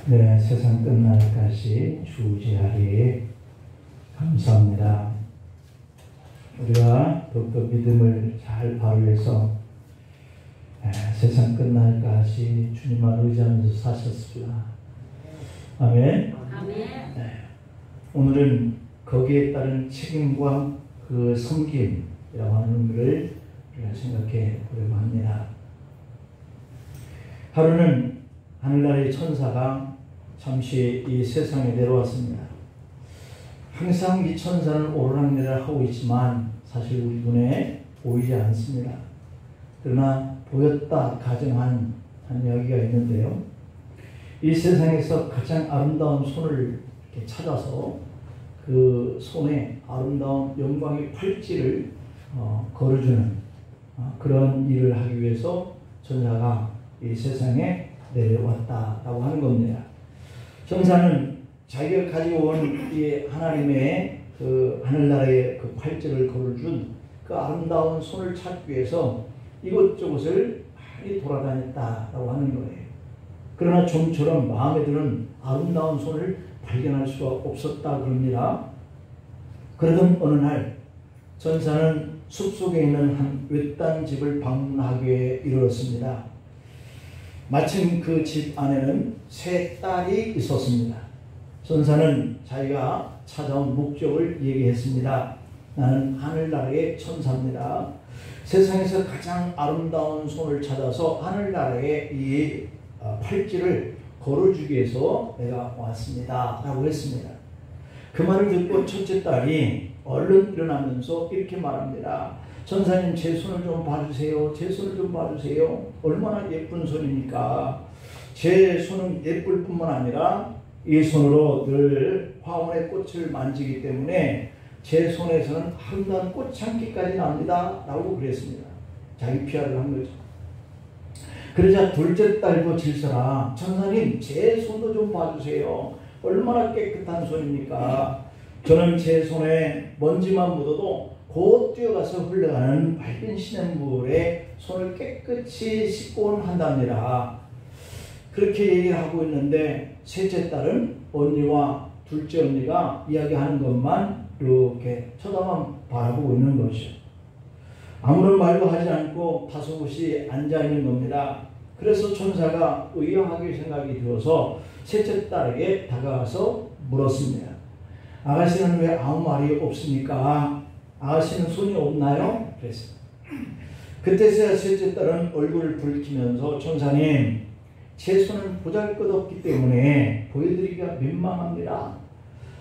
네, 세상 끝날까지 주의하리. 감사합니다. 우리가 더욱더 믿음을 잘 발휘해서 세상 끝날까지 주님을 의지하면서 사셨습니다. 아멘. 아멘. 네. 오늘은 거기에 따른 책임과 그 섬김이라고 하는 의미를 우리가 생각해 보려고 합니다. 하루는 하늘나라의 천사가 잠시 이 세상에 내려왔습니다. 항상 이 천사는 오르락내리락 하고 있지만 사실 우리 눈에 보이지 않습니다. 그러나 보였다 가정한 한 이야기가 있는데요. 이 세상에서 가장 아름다운 손을 이렇게 찾아서 그 손에 아름다운 영광의 팔찌를 걸어주는 그런 일을 하기 위해서 천사가 이 세상에 내려왔다라고 하는 겁니다. 천사는 자기가 가지고 온 이 하나님의 그 하늘나라의 그 팔찌를 걸어준 그 아름다운 손을 찾기 위해서 이곳저곳을 많이 돌아다녔다라고 하는 거예요. 그러나 좀처럼 마음에 드는 아름다운 손을 발견할 수가 없었다 그럽니다. 그러던 어느 날 천사는 숲속에 있는 한 외딴 집을 방문하기에 이르렀습니다. 마침 그 집 안에는 세 딸이 있었습니다. 천사는 자기가 찾아온 목적을 얘기했습니다. 나는 하늘나라의 천사입니다. 세상에서 가장 아름다운 손을 찾아서 하늘나라의 이 팔찌를 걸어주기 위해서 내가 왔습니다 라고 했습니다. 그 말을 듣고 첫째 딸이 얼른 일어나면서 이렇게 말합니다. 천사님, 제 손을 좀 봐주세요. 제 손을 좀 봐주세요. 얼마나 예쁜 손입니까? 제 손은 예쁠 뿐만 아니라 이 손으로 늘 화원의 꽃을 만지기 때문에 제 손에서는 아름다운 꽃향기까지 납니다 라고 그랬습니다. 자기 PR을 한 거죠. 그러자 둘째 딸도 질서라. 천사님, 제 손도 좀 봐주세요. 얼마나 깨끗한 손입니까? 저는 제 손에 먼지만 묻어도 곧 뛰어가서 흘러가는 맑은 시냇물에 손을 깨끗이 씻곤 한답니다. 그렇게 얘기를 하고 있는데 셋째 딸은 언니와 둘째 언니가 이야기하는 것만 이렇게 쳐다만 바라보고 있는 것이죠. 아무런 말도 하지 않고 다소곳이 앉아있는 겁니다. 그래서 천사가 의아하게 생각이 들어서 셋째 딸에게 다가가서 물었습니다. 아가씨는 왜 아무 말이 없습니까? 아가씨는 손이 없나요? 그랬습니다. 그때서야 셋째 딸은 얼굴을 붉히면서 천사님, 제 손은 보잘것없기 때문에 보여드리기가 민망합니다.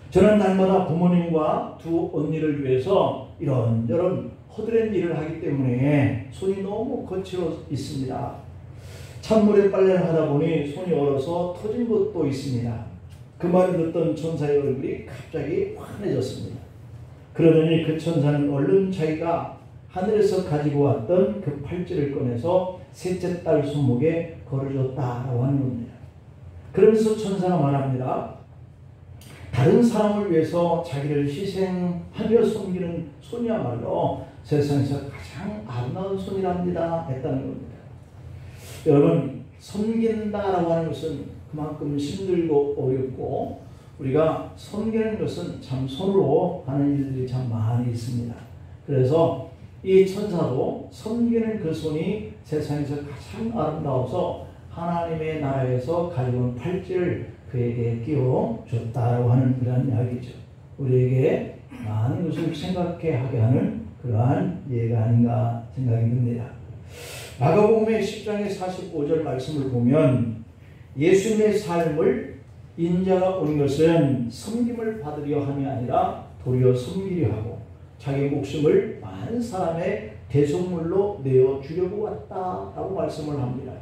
저는 날마다 부모님과 두 언니를 위해서 이런저런 허드렛 일을 하기 때문에 손이 너무 거칠어 있습니다. 찬물에 빨래를 하다 보니 손이 얼어서 터진 것도 있습니다. 그 말을 듣던 천사의 얼굴이 갑자기 환해졌습니다. 그러더니 그 천사는 얼른 자기가 하늘에서 가지고 왔던 그 팔찌를 꺼내서 셋째 딸 손목에 걸어줬다라고 하는 겁니다. 그러면서 천사가 말합니다. 다른 사람을 위해서 자기를 희생하며 섬기는 손이야말로 세상에서 가장 아름다운 손이랍니다 했다는 겁니다. 여러분, 섬긴다라고 하는 것은 그만큼 힘들고 어렵고 우리가 섬기는 것은 참 손으로 하는 일들이 참 많이 있습니다. 그래서 이 천사도 섬기는 그 손이 세상에서 가장 아름다워서 하나님의 나라에서 가져온 팔찌를 그에게 끼워줬다고 하는 그러한 이야기죠. 우리에게 많은 것을 생각해 하게 하는 그러한 예가 아닌가 생각이 듭니다. 마가복음의 10장의 45절 말씀을 보면 예수님의 삶을 인자가 온 것은 섬김을 받으려 함이 아니라 도리어 섬기려 하고 자기 목숨을 많은 사람의 대속물로 내어주려고 왔다라고 말씀을 합니다.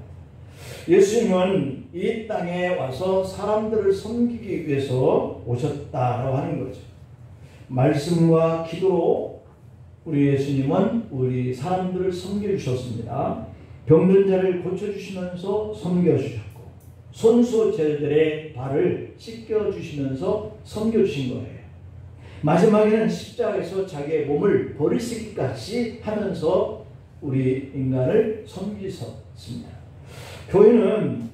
예수님은 이 땅에 와서 사람들을 섬기기 위해서 오셨다라고 하는 거죠. 말씀과 기도로 우리 예수님은 우리 사람들을 섬겨주셨습니다. 병든 자를 고쳐주시면서 섬겨주셨고 손수제들의 발을 씻겨주시면서 섬겨주신 거예요. 마지막에는 십자가에서 자기의 몸을 버리시기까지 하면서 우리 인간을 섬기셨습니다. 교회는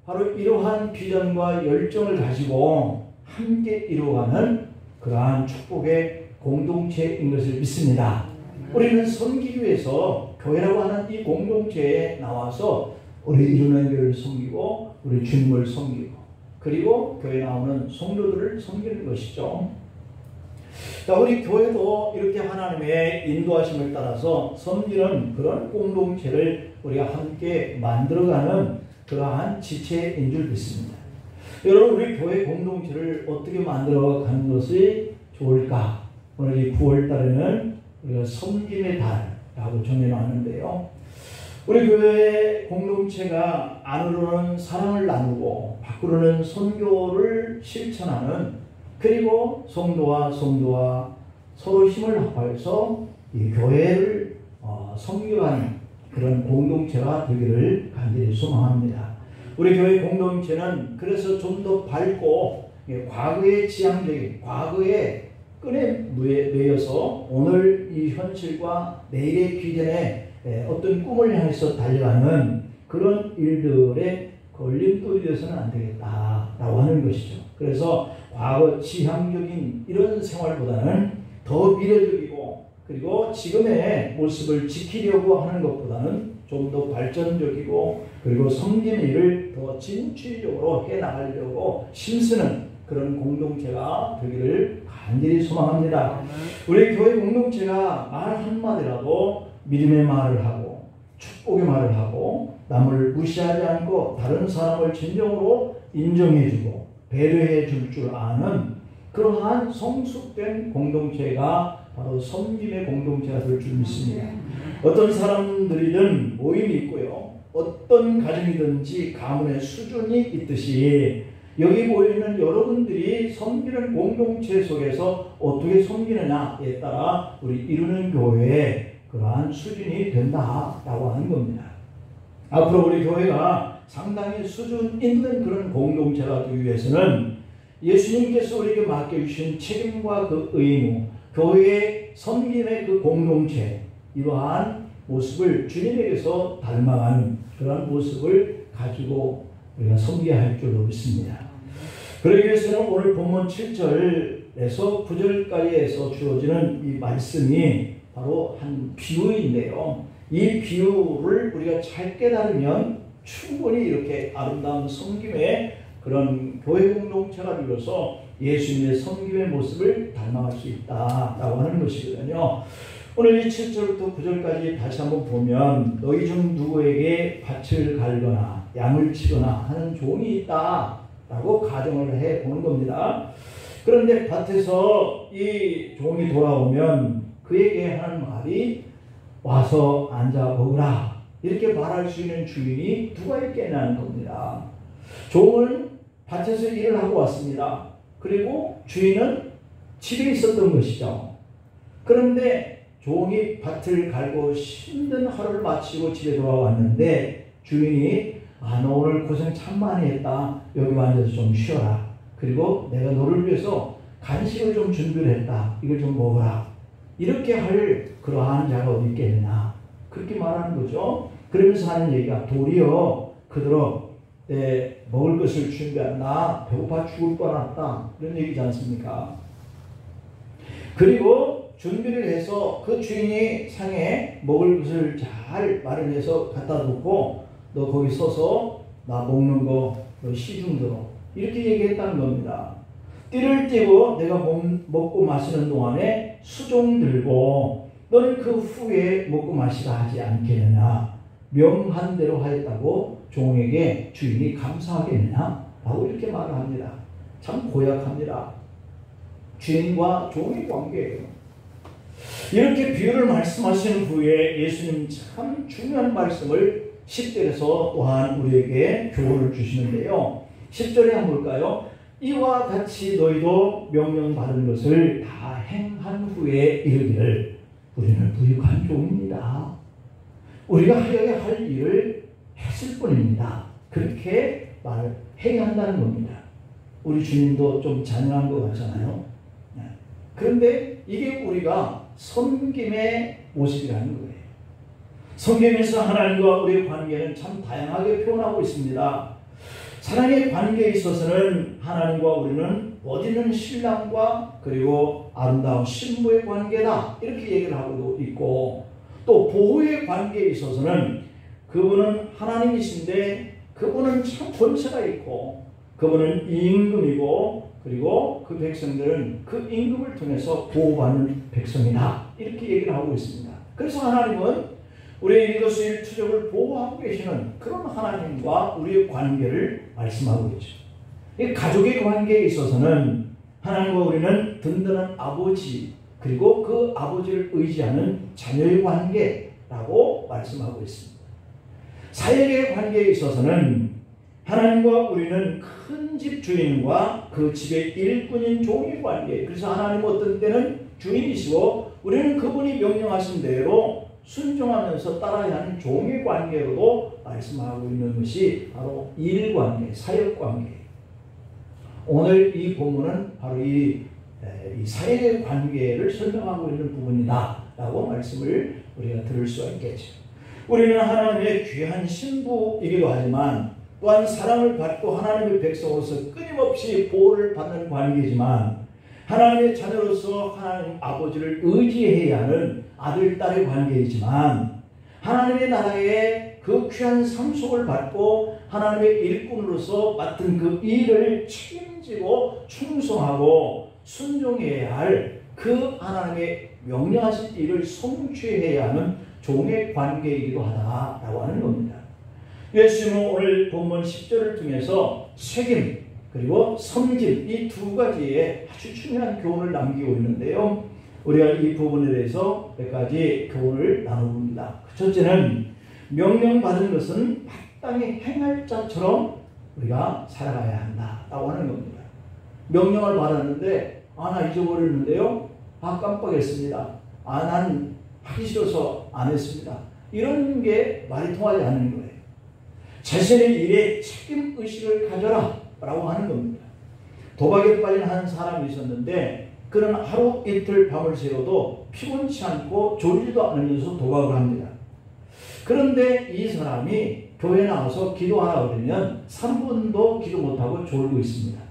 바로 이러한 비전과 열정을 가지고 함께 이루어가는 그러한 축복의 공동체인 것을 믿습니다. 우리는 섬기기 위해서 교회라고 하는 이 공동체에 나와서 우리 이루는 교회를 섬기고 우리 주님을 섬기고 그리고 교회에 나오는 성도들을 섬기는 것이죠. 자, 우리 교회도 이렇게 하나님의 인도하심을 따라서 섬기는 그런 공동체를 우리가 함께 만들어가는 그러한 지체인 줄 믿습니다. 여러분, 우리 교회 공동체를 어떻게 만들어가는 것이 좋을까? 오늘 이 9월 달에는 우리가 섬김의 달이라고 정해놨는데요. 우리 교회 공동체가 안으로는 사랑을 나누고 밖으로는 선교를 실천하는, 그리고 성도와 서로 힘을 합하여서 이 교회를 섬겨가는 그런 공동체가 되기를 간절히 소망합니다. 우리 교회 공동체는 그래서 좀 더 밝고 과거의 지향적인, 과거의 끈에 매여서 오늘 이 현실과 내일의 비전에 어떤 꿈을 향해서 달려가는 그런 일들에 걸림돌이 되어서는 안 되겠다라고 하는 것이죠. 그래서 과거 지향적인 이런 생활보다는 더 미래적이고, 그리고 지금의 모습을 지키려고 하는 것보다는 좀 더 발전적이고, 그리고 섬김의 일을 더 진취적으로 해나가려고 힘쓰는 그런 공동체가 되기를 간절히 소망합니다. 우리 교회 공동체가 말 한마디라도 믿음의 말을 하고 축복의 말을 하고 남을 무시하지 않고 다른 사람을 진정으로 인정해주고 배려해 줄 아는 그러한 성숙된 공동체가 바로 섬김의 공동체가 될 줄 믿습니다. 어떤 사람들이든 모임이 있고요, 어떤 가정이든지 가문의 수준이 있듯이 여기 모여있는 여러분들이 섬기는 공동체 속에서 어떻게 섬기느냐에 따라 우리 이루는 교회의 그러한 수준이 된다라고 하는 겁니다. 앞으로 우리 교회가 상당히 수준 있는 그런 공동체가 되기 위해서는 예수님께서 우리에게 맡겨주신 책임과 그 의무, 교회의 섬김의 그 공동체, 이러한 모습을 주님에게서 닮아가는 그런 모습을 가지고 우리가 섬겨야 할 줄로 믿습니다. 그러기 위해서는 오늘 본문 7절에서 9절까지에서 주어지는 이 말씀이 바로 한 비유인데요. 이 비유를 우리가 잘 깨달으면 충분히 이렇게 아름다운 섬김의 그런 교회 공동체가 되어서 예수님의 섬김의 모습을 닮아갈 수 있다라고 하는 것이거든요. 오늘 이 7절부터 9절까지 다시 한번 보면 너희 중 누구에게 밭을 갈거나 양을 치거나 하는 종이 있다라고 가정을 해보는 겁니다. 그런데 밭에서 이 종이 돌아오면 그에게 하는 말이 와서 앉아 먹으라, 이렇게 말할 수 있는 주인이 누가 있겠냐는 겁니다. 종은 밭에서 일을 하고 왔습니다. 그리고 주인은 집에 있었던 것이죠. 그런데 종이 밭을 갈고 힘든 하루를 마치고 집에 돌아왔는데 주인이 너 오늘 고생 참 많이 했다. 여기 앉아서 좀 쉬어라. 그리고 내가 너를 위해서 간식을 좀 준비를 했다. 이걸 좀 먹어라. 이렇게 할 그러한 자가 어디 있겠느냐. 그렇게 말하는 거죠. 그러면서 하는 얘기가 도리어 그들어 내 먹을 것을 준비한다. 배고파 죽을 뻔했다. 이런 얘기지 않습니까? 그리고 준비를 해서 그 주인이 상에 먹을 것을 잘 마련해서 갖다 놓고 너 거기 서서 나 먹는 거 너 시중 들어. 이렇게 얘기했다는 겁니다. 띠를 띠고 내가 먹고 마시는 동안에 수종 들고 너는 그 후에 먹고 마시라 하지 않겠느냐. 명한 대로 하였다고 종에게 주인이 감사하겠느냐. 라고 이렇게 말을 합니다. 참 고약합니다. 주인과 종의 관계예요. 이렇게 비유를 말씀하시는 후에 예수님 참 중요한 말씀을 10절에서 또한 우리에게 교훈을 주시는데요. 10절에 한번 볼까요? 이와 같이 너희도 명령받은 것을 다 행한 후에 이르기를 우리는 부유한 종입니다. 우리가 하여야 할 일을 했을 뿐입니다. 그렇게 말해야 한다는 겁니다. 우리 주님도 좀 잔인한 것 같잖아요. 그런데 이게 우리가 섬김의 모습이라는 거예요. 성경에서 하나님과 우리의 관계는 참 다양하게 표현하고 있습니다. 사랑의 관계에 있어서는 하나님과 우리는 못 있는 신랑과 그리고 아름다운 신부의 관계다 이렇게 얘기를 하고도 있고, 또 보호의 관계에 있어서는 그분은 하나님이신데 그분은 참 권세가 있고 그분은 임금이고 그리고 그 백성들은 그 임금을 통해서 보호받는 백성이다 이렇게 얘기를 하고 있습니다. 그래서 하나님은 우리의 일거수일 투족을 보호하고 계시는 그런 하나님과 우리의 관계를 말씀하고 있죠. 이 가족의 관계에 있어서는 하나님과 우리는 든든한 아버지 그리고 그 아버지를 의지하는 자녀의 관계라고 말씀하고 있습니다. 사역의 관계에 있어서는 하나님과 우리는 큰 집 주인과 그 집의 일꾼인 종의 관계, 그래서 하나님은 어떤 때는 주인이시고 우리는 그분이 명령하신 대로 순종하면서 따라야 하는 종의 관계로도 말씀하고 있는 것이 바로 일관계, 사역관계. 오늘 이 본문은 바로 이 사역의 관계를 설명하고 있는 부분이다 라고 말씀을 우리가 들을 수가 있겠죠. 우리는 하나님의 귀한 신부이기도 하지만 또한 사랑을 받고 하나님의 백성으로서 끊임없이 보호를 받는 관계지만, 하나님의 자녀로서 하나님 아버지를 의지해야 하는 아들, 딸의 관계이지만, 하나님의 나라에 그 귀한 상속을 받고 하나님의 일꾼으로서 맡은 그 일을 책임지고 충성하고 순종해야 할 그 하나님의 명령하신 일을 성취해야 하는 종의 관계이기도 하다라고 하는 겁니다. 예수님은 오늘 본문 10절을 통해서 책임 그리고 섬김 이 두 가지에 아주 중요한 교훈을 남기고 있는데요. 우리가 이 부분에 대해서 몇 가지 교훈을 나눠봅니다. 첫째는 명령받은 것은 마땅히 행할 자처럼 우리가 살아가야 한다라고 하는 겁니다. 명령을 받았는데 나 잊어버렸는데요. 깜빡했습니다. 난 하기 싫어서 안 했습니다. 이런 게 말이 통하지 않는 거예요. 자신의 일에 책임의식을 가져라 라고 하는 겁니다. 도박에 빠진 한 사람이 있었는데 그는 하루 이틀 밤을 새워도 피곤치 않고 졸지도 않으면서 도박을 합니다. 그런데 이 사람이 교회에 나와서 기도하라 그러면 3분도 기도 못하고 졸고 있습니다.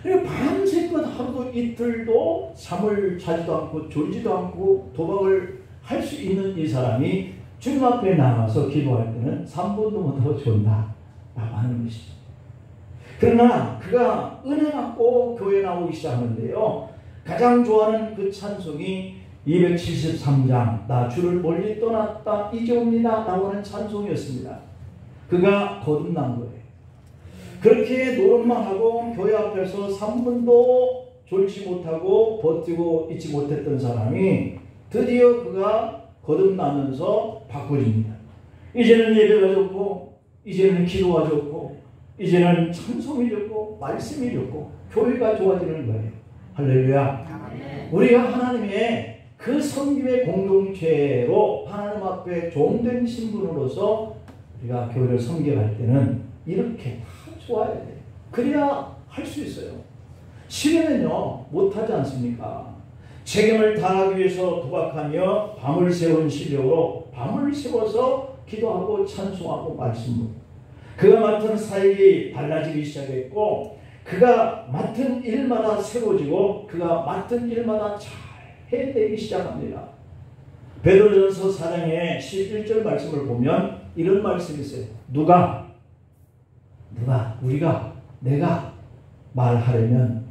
밤새껏 하루도 이틀도 잠을 자지도 않고 졸지도 않고 도박을 할 수 있는 이 사람이 주님 앞에 나가서 기도할 때는 3분도 못하고 존다 라고 하는 것이죠. 그러나 그가 은혜 받고 교회에 나오기 시작하는데요, 가장 좋아하는 그 찬송이 273장 나 주를 멀리 떠났다 이제 옵니다 라고 하는 찬송이었습니다. 그가 거듭난 거예요. 그렇게 노릇만 하고 교회 앞에서 3분도 졸지 못하고 버티고 있지 못했던 사람이 드디어 그가 거듭나면서 바꿔집니다. 이제는 예배가 좋고 이제는 기도가 좋고 이제는 찬송이 좋고 말씀이 좋고 교회가 좋아지는 거예요. 할렐루야. 우리가 하나님의 그 섬김의 공동체로 하나님 앞에 종된 신분으로서 우리가 교회를 섬겨갈 때는 이렇게 다 좋아야 돼요. 그래야 할 수 있어요. 싫으면요 못하지 않습니까? 책임을 다하기 위해서 도박하며 밤을 새운 실력으로 밤을 새워서 기도하고 찬송하고 말씀을, 그가 맡은 사역이 달라지기 시작했고 그가 맡은 일마다 새로워지고 그가 맡은 일마다 잘 해내기 시작합니다. 베드로전서 4장의 11절 말씀을 보면 이런 말씀이 있어요. 내가 말하려면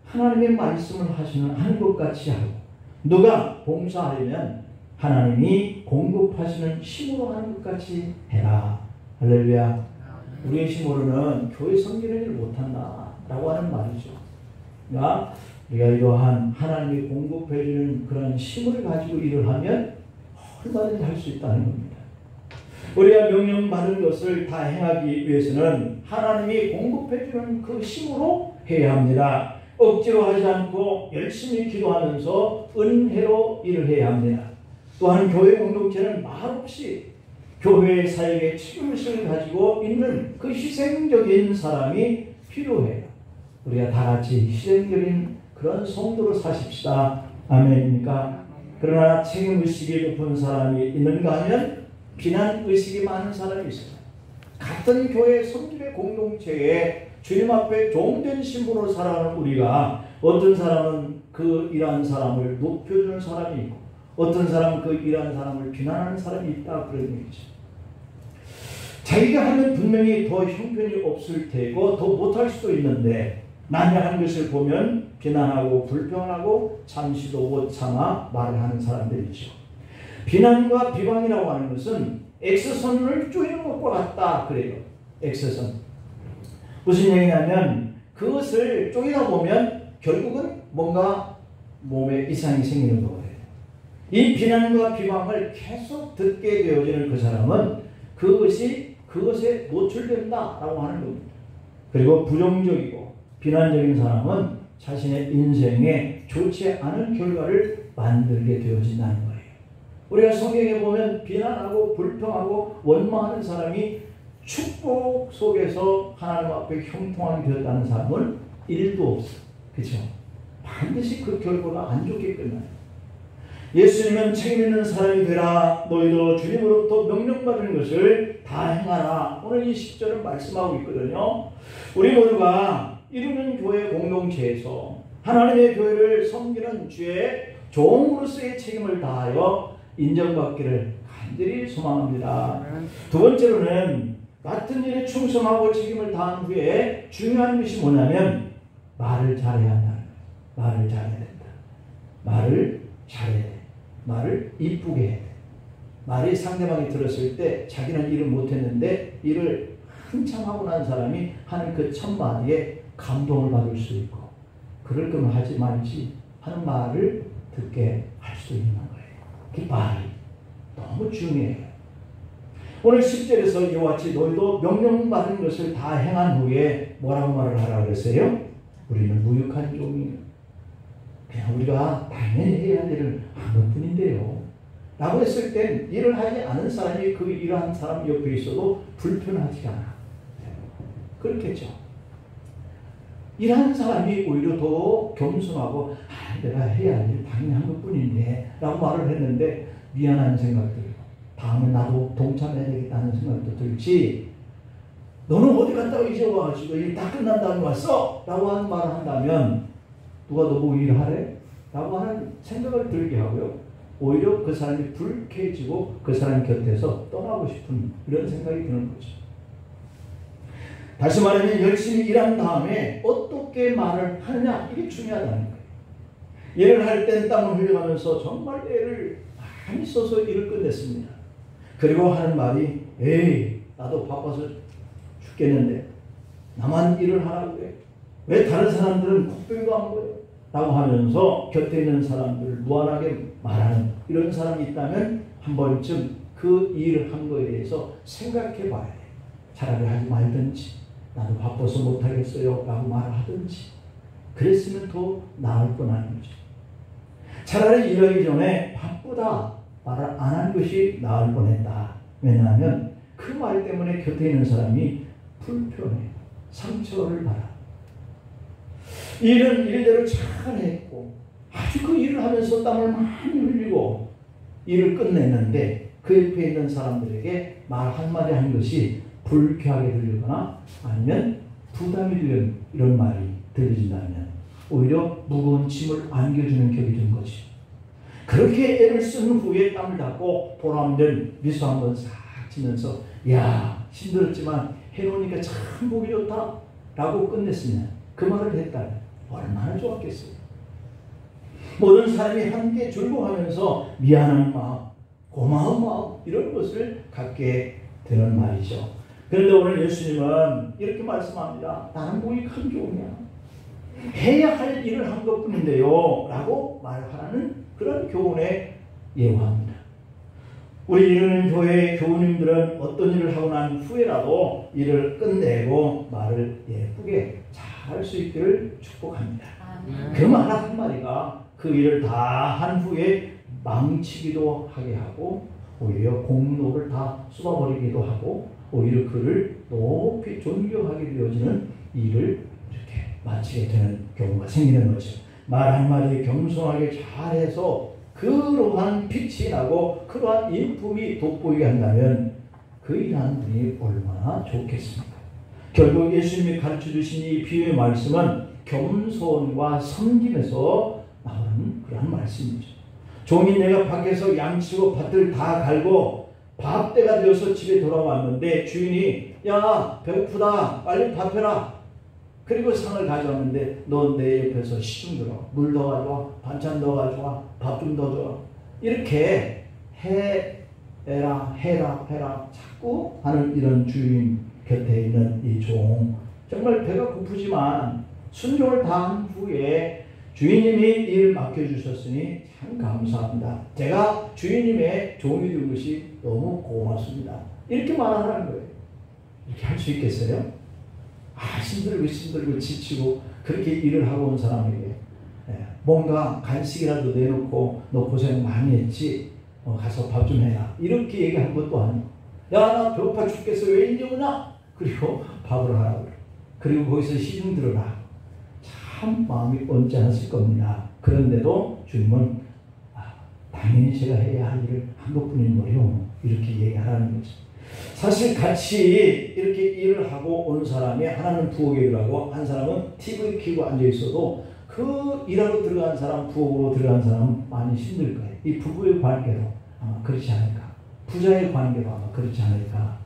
하나님의 말씀을 하는 것 같이 하고, 누가 봉사하려면 하나님이 공급하시는 힘으로 하는 것 같이 해라. 할렐루야. 우리의 힘으로는 교회 섬기는 일을 못한다 라고 하는 말이죠. 그러니까 우리가 이러한 하나님이 공급해주는 그런 힘을 가지고 일을 하면 얼마든지 할 수 있다는 겁니다. 우리가 명령받은 것을 다 행하기 위해서는 하나님이 공급해주는 그 힘으로 해야 합니다. 억지로 하지 않고 열심히 기도하면서 은혜로 일을 해야 합니다. 또한 교회 공동체는 말없이 교회의 사역에 책임을 가지고 있는 그 희생적인 사람이 필요해요. 우리가 다 같이 희생적인 그런 성도로 사십시다. 아멘입니까? 그러나 책임의식이 높은 사람이 있는가 하면 비난의식이 많은 사람이 있어요. 같은 교회 성질의 공동체에 주님 앞에 종된 신부로 살아가는 우리가 어떤 사람은 그 일한 사람을 높여주는 사람이 있고 어떤 사람은 그 일한 사람을 비난하는 사람이 있다 그런 얘기죠. 자기가 하면 분명히 더 형편이 없을 테고 더 못할 수도 있는데 난약한 것을 보면 비난하고 불평하고 잠시도 못 참아 말을 하는 사람들이죠. 비난과 비방이라고 하는 것은 X선을 쪼이는 것과 같다 그래요. X선. 무슨 얘기냐면 그것을 쪼이다 보면 결국은 뭔가 몸에 이상이 생기는 거예요. 이 비난과 비방을 계속 듣게 되어지는 그 사람은 그것에 노출된다라고 하는 겁니다. 그리고 부정적이고 비난적인 사람은 자신의 인생에 좋지 않은 결과를 만들게 되어진다는 거예요. 우리가 성경에 보면 비난하고 불평하고 원망하는 사람이 축복 속에서 하나님 앞에 형통하게 되었다는 사람은 1도 없어요. 그렇죠? 반드시 그 결과가 안 좋게 끝나요. 예수님은 책임있는 사람이 되라. 너희도 주님으로부터 명령받은 것을 다 행하라. 오늘 이 10절을 말씀하고 있거든요. 우리 모두가 이루는 교회 공동체에서 하나님의 교회를 섬기는 주의 종으로서의 책임을 다하여 인정받기를 간절히 소망합니다. 두 번째로는 같은 일에 충성하고 책임을 다한 후에 중요한 것이 뭐냐면 말을 잘해야 한다는 거예요. 말을 잘해야 된다. 말을 잘해야 돼. 말을 이쁘게 해야 돼. 말이 상대방이 들었을 때 자기는 일을 못했는데 일을 한참 하고 난 사람이 하는 그 첫 마디에 감동을 받을 수 있고 그럴 거면 하지 말지 하는 말을 듣게 할 수 있는 거예요. 그 말이 너무 중요해요. 오늘 10절에서 이와 같이 너희도 명령받은 것을 다 행한 후에 뭐라고 말을 하라고 그랬어요? 우리는 무익한 종이에요. 그냥 우리가 당연히 해야 할 일을 한 것뿐인데요. 라고 했을 땐 일을 하지 않은 사람이 그 일한 사람 옆에 있어도 불편하지 않아. 그렇겠죠. 일하는 사람이 오히려 더 겸손하고 내가 해야 할 일 당연히 한 것뿐인데 라고 말을 했는데 미안한 생각 들고 다음에 나도 동참해야 되겠다는 생각도 들지 너는 어디 갔다가 이제 와가지고 일 다 끝난 다음에 왔어? 라고 하는 말을 한다면 누가 너 보고 일하래? 라고 하는 생각을 들게 하고요. 오히려 그 사람이 불쾌해지고 그 사람 곁에서 떠나고 싶은 이런 생각이 드는 거죠. 다시 말하면 열심히 일한 다음에 어떻게 말을 하느냐 이게 중요하다는 거예요. 일을 할 땐 땀을 흘려가면서 정말 애를 많이 써서 일을 끝냈습니다. 그리고 하는 말이 에이 나도 바빠서 죽겠는데 나만 일을 하라고 그래. 왜 다른 사람들은 코빼기도 한 거예요? 라고 하면서 곁에 있는 사람들을 무한하게 말하는 이런 사람이 있다면 한 번쯤 그 일을 한 거에 대해서 생각해 봐야 돼요. 차라리 하지 말든지 나도 바빠서 못하겠어요 라고 말하든지 그랬으면 더 나을 뻔한 거죠. 차라리 이러기 전에 바쁘다 말을 안 한 것이 나을 뻔했다. 왜냐하면 그 말 때문에 곁에 있는 사람이 불편해 상처를 받아. 일은 일대로 잘 했고 아주 그 일을 하면서 땀을 많이 흘리고 일을 끝냈는데 그 옆에 있는 사람들에게 말 한마디 한 것이 불쾌하게 들리거나 아니면 부담이 되는 이런 말이 들려진다면 오히려 무거운 짐을 안겨주는 격이 된 거지. 그렇게 애를 쓴 후에 땀을 닦고 보람된 미소 한번 싹 지면서 야 힘들었지만 해놓으니까 참 보기 좋다 라고 끝냈으면 그 말을 했다면 얼마나 좋았겠어요. 모든 사람이 함께 즐거워하면서 미안한 마음, 고마운 마음 이런 것을 갖게 되는 말이죠. 그런데 오늘 예수님은 이렇게 말씀합니다. 나는 무익한 종이야. 해야 할 일을 한 것뿐인데요 라고 말하는 그런 교훈에 예우합니다. 우리 이루는 교회의 교우님들은 어떤 일을 하고 난 후에라도 일을 끝내고 말을 예쁘게 잘 할 수 있기를 축복합니다. 그 말 한마디가 그 일을 다 한 후에 망치기도 하게 하고 오히려 공로를 다 쏟아버리기도 하고 오히려 그를 높이 존경하게 되어지는 일을 이렇게 마치게 되는 경우가 생기는 거죠. 말 한마디 겸손하게 잘해서 그러한 빛이 나고 그러한 인품이 돋보이게 한다면 그 일하는 분이 얼마나 좋겠습니까? 결국 예수님이 가르쳐주신 이 비유의 말씀은 겸손과 섬김에서 나오는 그런 말씀이죠. 종이 내가 밖에서 양치고 밭을 다 갈고 밥 때가 되어서 집에 돌아왔는데 주인이 야 배고프다 빨리 밥 해라. 그리고 상을 가져왔는데 너 내 옆에서 시 좀 들어. 물 더 가져와. 반찬 더 가져와. 밥 좀 더 줘. 이렇게 해라 자꾸 하는 이런 주인 곁에 있는 이 종, 정말 배가 고프지만 순종을 다한 후에 주인님이 일을 맡겨주셨으니 참 감사합니다. 제가 주인님의 종이 된 것이 너무 고맙습니다. 이렇게 말하는 거예요. 이렇게 할 수 있겠어요? 힘들고 지치고 그렇게 일을 하고 온 사람에게 뭔가 간식이라도 내놓고 너 고생 많이 했지? 가서 밥 좀 해라. 이렇게 얘기한 것도 아니고 야 나 배고파 죽겠어 왜 이제 오냐? 그리고 밥을 하라고 그리고 거기서 시중 들어라. 참 마음이 언짢았을 겁니다. 그런데도 주님은 당연히 제가 해야 할 일을 한 것뿐인 거요. 이렇게 얘기하라는 거죠. 사실 같이 이렇게 일을 하고 온 사람이 하나는 부엌에 일하고 한 사람은 TV 켜고 앉아 있어도 그 일하러 들어간 사람, 부엌으로 들어간 사람은 많이 힘들 거예요. 이 부부의 관계도 아마 그렇지 않을까. 부자의 관계도 아마 그렇지 않을까.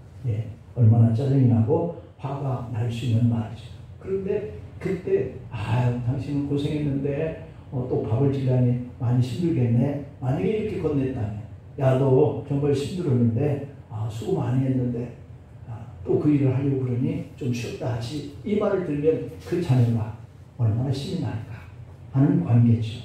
얼마나 짜증이 나고 화가 날 수 있는 말이죠. 그런데 그때 당신은 고생했는데 또 밥을 지라니 많이 힘들겠네. 만약에 이렇게 건넸다면 야 너 정말 힘들었는데 수고 많이 했는데 또 그 일을 하려고 그러니 좀 쉬었다 하지. 이 말을 들으면 그 자녀가 얼마나 힘이 날까 하는 관계죠.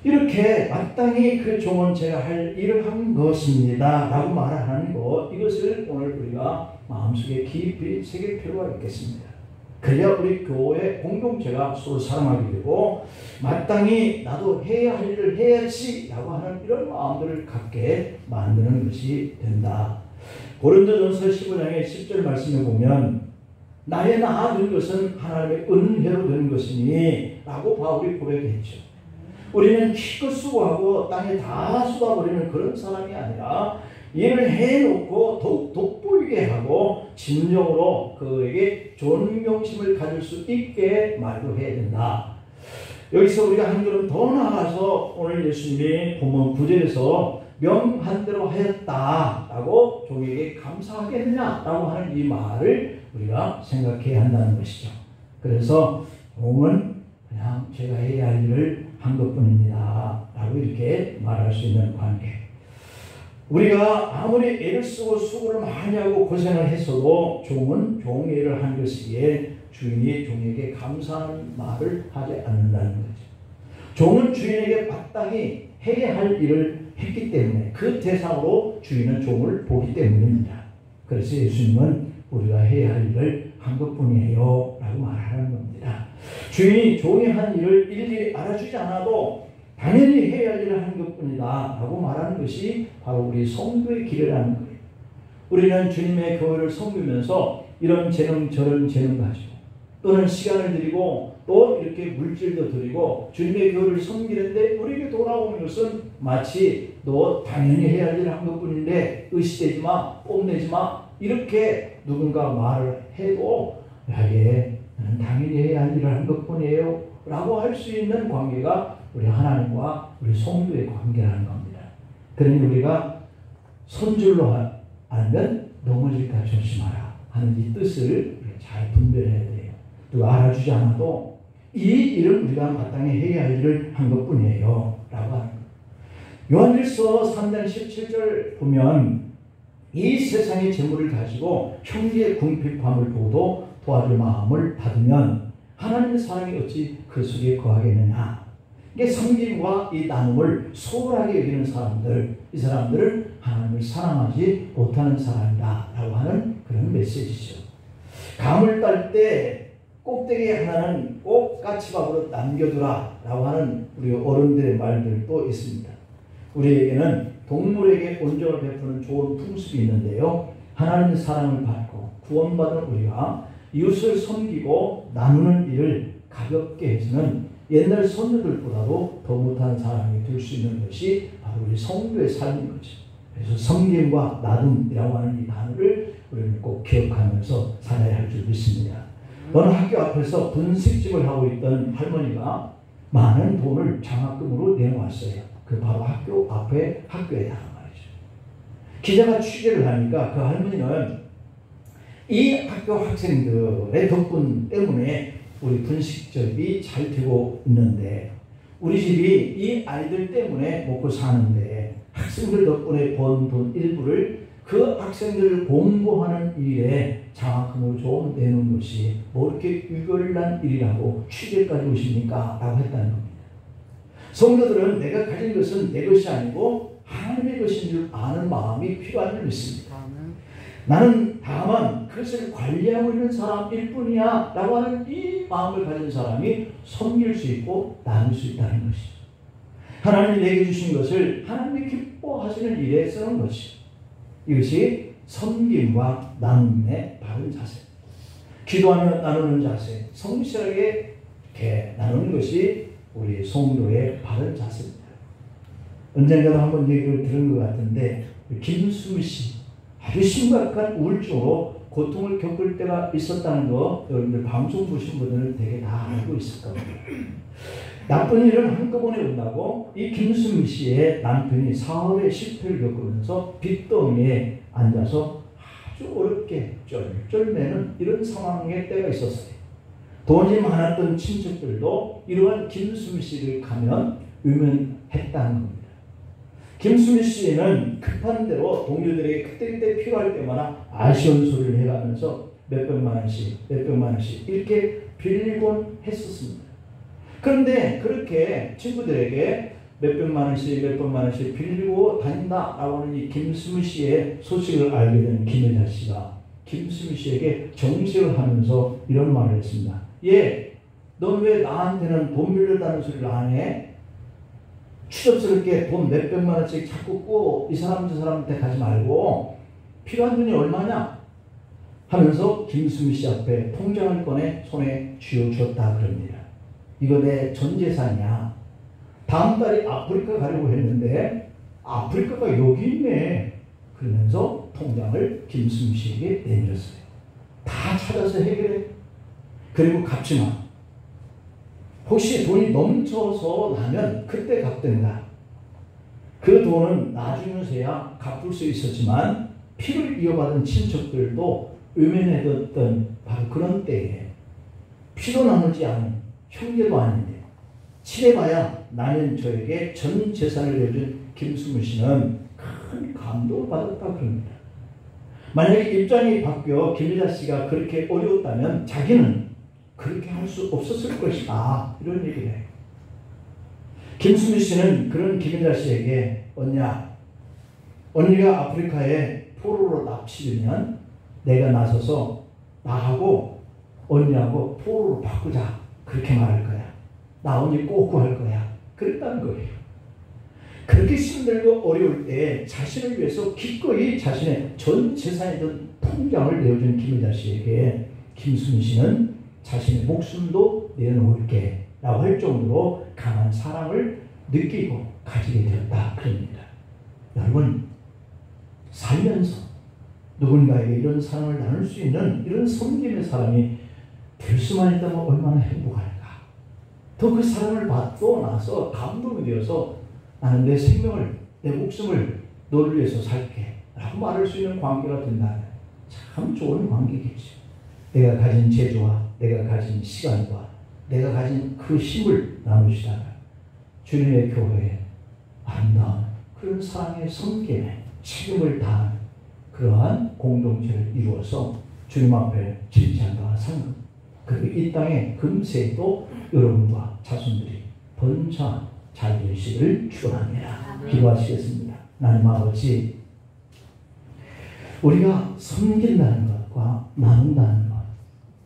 이렇게 마땅히 그 종은 제가 할 일을 한 것입니다 라고 말하는 것, 이것을 오늘 우리가 마음속에 깊이 새길 필요가 있겠습니다. 그래야 우리 교회 공동체가 서로 사랑하게 되고 마땅히 나도 해야 할 일을 해야지 라고 하는 이런 마음들을 갖게 만드는 것이 된다. 고린도전서 15장의 10절 말씀에 보면 나의 나아진 것은 하나님의 은혜로 되는 것이니 라고 바울이 고백했죠. 우리는 기껏 수고하고 땅에 다 쏟아버리는 그런 사람이 아니라 일을 해놓고 더욱 돋보이게 하고 진정으로 그에게 존경심을 가질 수 있게 말도 해야 된다. 여기서 우리가 한 걸음 더 나아가서 오늘 예수님이 본문 9절에서 명한 대로 하였다라고 종에게 감사하겠느냐라고 하는 이 말을 우리가 생각해야 한다는 것이죠. 그래서 종은 그냥 제가 해야 할 일을 한 것뿐입니다 라고 이렇게 말할 수 있는 관계. 우리가 아무리 애를 쓰고 수고를 많이 하고 고생을 했어도 종은 종의 일을 한 것이기에 주인이 종에게 감사하는 말을 하지 않는다는 거죠. 종은 주인에게 마땅히 해야 할 일을 했기 때문에 그 대상으로 주인은 종을 보기 때문입니다. 그래서 예수님은 우리가 해야 할 일을 한 것뿐이에요 라고 말하는 겁니다. 주인이 종이 한 일을 일일이 알아주지 않아도 당연히 해야 할 일을 하는 것뿐이다 라고 말하는 것이 바로 우리 성도의 길이라는 거예요. 우리는 주님의 교회를 섬기면서 이런 재능 저런 재능 가지고 또는 시간을 드리고 또 이렇게 물질도 드리고 주님의 교회를 섬기는데 우리에게 돌아오는 것은 마치 너 당연히 해야 할 일을 한 것뿐인데 의시되지 마, 뽐내지 마 이렇게 누군가 말을 해도 나는 당연히 해야 할 일을 한 것뿐이에요 라고 할 수 있는 관계가 우리 하나님과 우리 성도의 관계라는 겁니다. 그러니 우리가 손줄로 알면 넘어질까 조심하라 하는 이 뜻을 잘 분별해야 돼요. 또 알아주지 않아도 이 일을 우리가 마땅히 해야 할 일을 한 것뿐이에요 라고 하는 거예요. 요한일서 3장 17절 보면 이 세상의 재물을 가지고 형제의 궁핍함을 보고도 도와줄 마음을 받으면 하나님의 사랑이 어찌 그 속에 거하겠느냐. 이게 섬김과 이 나눔을 소홀하게 여기는 사람들, 이 사람들은 하나님을 사랑하지 못하는 사람이다 라고 하는 그런 메시지죠. 감을 딸 때 꼭대기 하나는 꼭 까치밥으로 남겨두라 라고 하는 우리 어른들의 말들도 있습니다. 우리에게는 동물에게 온정을 베푸는 좋은 풍습이 있는데요. 하나님의 사랑을 받고 구원받은 우리가 이웃을 섬기고 나누는 일을 가볍게 해서는 옛날 선조들보다도 더 못한 사람이 될 수 있는 것이 바로 우리 성도의 삶인 거죠. 그래서 섬김과 나눔이라고 하는 이 단어를 우리는 꼭 기억하면서 살아야 할 줄 믿습니다. 어느 학교 앞에서 분식집을 하고 있던 할머니가 많은 돈을 장학금으로 내놓았어요. 그 바로 학교 앞에 학교에다가 말이죠. 기자가 취재를 하니까 그 할머니는 이 학교 학생들의 덕분 때문에 우리 분식집이 잘 되고 있는데, 우리 집이 이 아이들 때문에 먹고 사는데 학생들 덕분에 번 돈 일부를 그 학생들 공부하는 일에 장학금을 좀 내는 것이 뭐 이렇게 유별난 일이라고 취재까지 오십니까? 라고 했다는 겁니다. 성도들은 내가 가진 것은 내 것이 아니고 하나님의 것인 줄 아는 마음이 필요한 줄 믿습니다. 나는 다만 그것을 관리하고 있는 사람일 뿐이야 라고 하는 이 마음을 가진 사람이 섬길 수 있고 나눌 수 있다는 것이죠. 하나님이 내게 주신 것을 하나님이 기뻐하시는 일에 쓰는 것이죠. 이것이 섬김과 나눔의 바른 자세, 기도하며 나누는 자세, 성실하게 이렇게 나누는 것이 우리 성도의 바른 자세입니다. 언젠가도 한번 얘기를 들은 것 같은데, 김수미 씨 아주 심각한 우울증으로 고통을 겪을 때가 있었다는 거 여러분들 방송 보신 분들은 되게 다 알고 있을 겁니다. 나쁜 일은 한꺼번에 온다고 이 김수미 씨의 남편이 사업에 실패를 겪으면서 빚더미에 앉아서 아주 어렵게 쩔쩔매는 이런 상황의 때가 있었어요. 돈이 많았던 친척들도 이러한 김수미 씨를 가면 의문했다는 겁니다. 김수미 씨는 급한 대로 동료들에게 그때그때 필요할 때마다 아쉬운 소리를 해가면서 몇백만 원씩 이렇게 빌리곤 했었습니다. 그런데 그렇게 친구들에게 몇백만 원씩 빌리고 다닌다라고 하는 이 김수미 씨의 소식을 알게 된 김여자 씨가 김수미 씨에게 정색을 하면서 이런 말을 했습니다. 넌 왜 나한테는 돈 빌려다는 소리를 안 해? 추접스럽게 돈 몇백만 원씩 자꾸 꾸고 이 사람 저 사람한테 가지 말고 필요한 돈이 얼마냐? 하면서 김수미 씨 앞에 통장을 꺼내 손에 쥐어줬다 그럽니다. 이거 내 전 재산이야. 다음 달에 아프리카 가려고 했는데 아프리카가 여기 있네. 그러면서 통장을 김수미 씨에게 내밀었어요. 다 찾아서 해결해. 그리고 갚지 마. 혹시 돈이 넘쳐서 나면 그때 갚든가. 그 돈은 나중에서야 갚을 수 있었지만 피를 이어받은 친척들도 외면해뒀던 바로 그런 때에 피도 나누지 않은 형제도 아닌데 칠해봐야 나는 저에게 전 재산을 내준 김수미 씨는 큰 감동을 받았다 그럽니다. 만약에 입장이 바뀌어 김여자 씨가 그렇게 어려웠다면 자기는 그렇게 할 수 없었을 것이다. 이런 얘기를 해요. 김수미 씨는 그런 김여자 씨에게 언니가 아프리카에 포로로 납치되면 내가 나서서 나하고 언니하고 포로로 바꾸자. 그렇게 말할 거야. 나 언니 꼭 구할 거야. 그랬다는 거예요. 그렇게 힘들고 어려울 때 자신을 위해서 기꺼이 자신의 전 재산이던 통장을 내어준 김여자 씨에게 김수미 씨는 자신의 목숨도 내놓을게 라고 할 정도로 강한 사랑을 느끼고 가지게 되었다 그럽니다. 여러분, 살면서 누군가에게 이런 사랑을 나눌 수 있는 이런 섬김의 사람이 될 수만 있다면 얼마나 행복할까. 더 그 사랑을 받고 나서 감동이 되어서 나는 내 생명을, 내 목숨을 너를 위해서 살게 라고 말할 수 있는 관계가 된다면 참 좋은 관계겠죠. 내가 가진 재주와 내가 가진 시간과 내가 가진 그 힘을 나누시다가 주님의 교회에 아름다운 그런 사랑의 섬김에 책임을 다하는 그러한 공동체를 이루어서 주님 앞에 진지한가 상급, 그리고 이 땅에 금세도 여러분과 자손들이 번창 잘 되시기를 축원합니다. 기도하시겠습니다. 하나님 아버지, 우리가 섬긴다는 것과 나눈다는 것,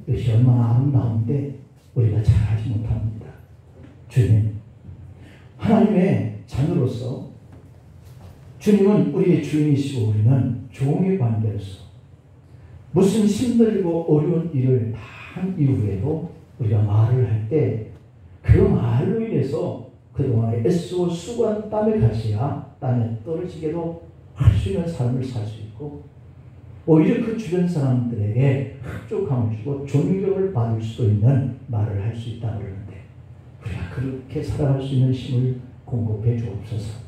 이것이 얼마나 아름다운데 우리가 잘하지 못합니다. 주님, 하나님의 자녀로서 주님은 우리의 주인이시고 우리는 종의 관계로서 무슨 힘들고 어려운 일을 다 한 이후에도 우리가 말을 할 때 그 말로 인해서 그동안에 애쓰고 수고한 땀의 가시야 땀에 떨어지게도 할 수 있는 삶을 살 수 있고 오히려 그 주변 사람들에게 흡족함을 주고 존경을 받을 수도 있는 말을 할 수 있다고 그러는데 우리가 그렇게 살아갈 수 있는 힘을 공급해 주옵소서.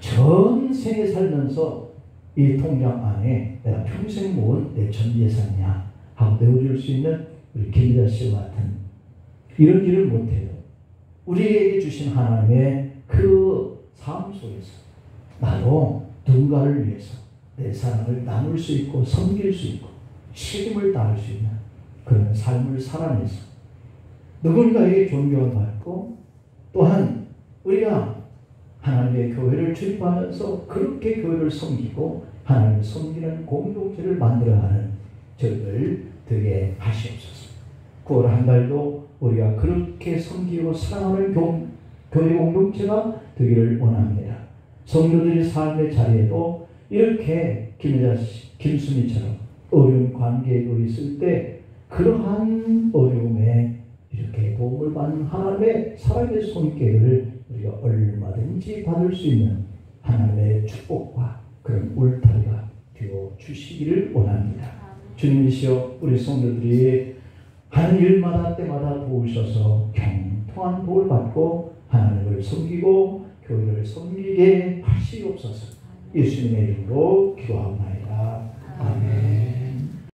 전생에 살면서 이 통장 안에 내가 평생 모은 내 전 예산이야 하고 내어줄 수 있는 우리 김희자 씨와 같은 이런 일을 못해도 우리에게 주신 하나님의 그 삶 속에서 나도 누군가를 위해서 내 사랑을 나눌 수 있고 섬길 수 있고 책임을 다할 수 있는 그런 삶을 살아내서 누군가에게 존경을 받고 또한 우리가 하나님의 교회를 출입하면서 그렇게 교회를 섬기고 하나님을 섬기는 공동체를 만들어가는 저희들 되게 하시옵소서. 9월 한 달도 우리가 그렇게 섬기고 사랑하는 교회 공동체가 되기를 원합니다. 성도들의 삶의 자리에도 이렇게 김수미처럼 어려운 관계도 있을 때 그러한 어려움에 이렇게 도움을 받는 하나님의 사랑의 손길을 우리가 얼마든지 받을 수 있는 하나님의 축복과 그런 울타리가 되어 주시기를 원합니다. 주님이시여 우리 성도들이 하는 일마다 때마다 도우셔서 경통한 복을 받고 하나님을 섬기고 교회를 섬기게 하시옵소서. 예수님의 이름으로 기도하옵나이다. 아멘.